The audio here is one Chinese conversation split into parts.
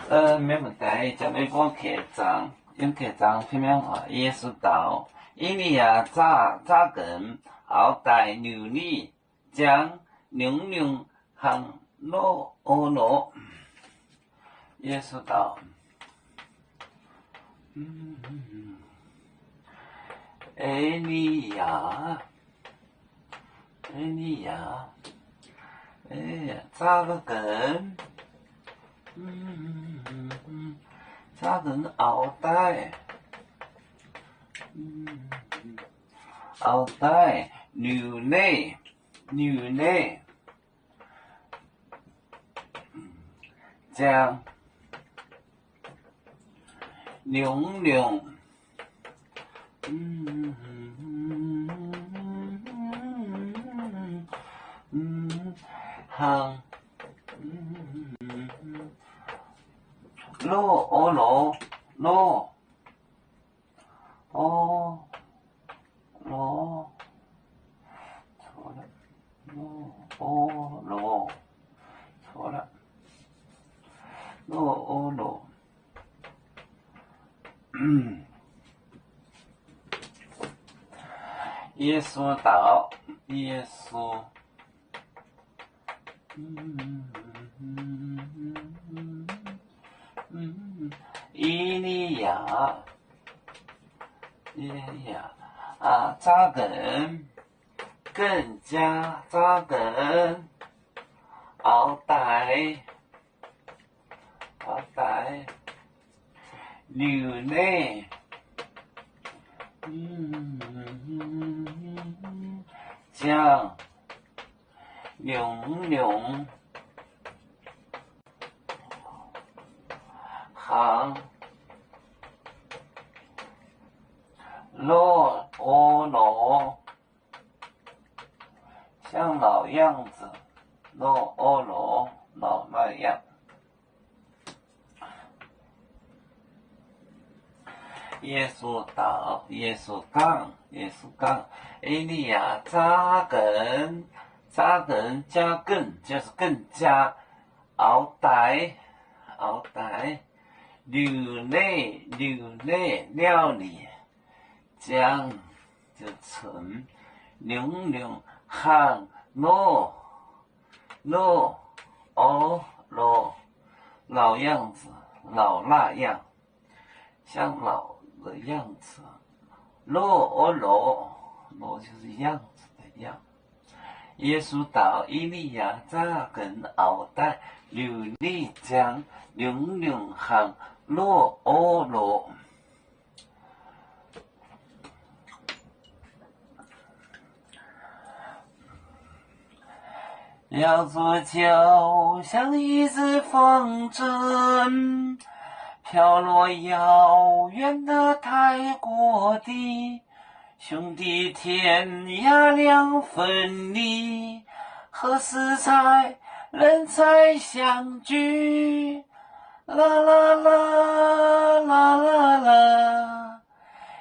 没问题，接来我客栈，用客栈片面话，耶稣道，以利亚早更后代牛里将娘娘行罗，耶稣道，以利亚，早更。早更后代牛奶将娘娘行罗错了，错了，耶稣道，耶稣，以利亚，早更加早更后代牛奶将娘娘行罗，像老样子，老那样。耶稣道，耶稣讲，以利亚早更加更就是更加后代牛奶料理将就成娘行罗老样子，老那样，像老的样子，罗就是样子的样。耶稣道，以利亚早更后代牛里将娘娘行罗。要做就像一只风筝，飘落遥远的泰国地，兄弟天涯两分离，何时才能再相聚？啦，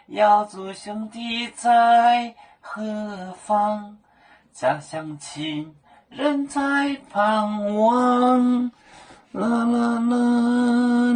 要做兄弟在何方？家乡亲人在盼望，啦。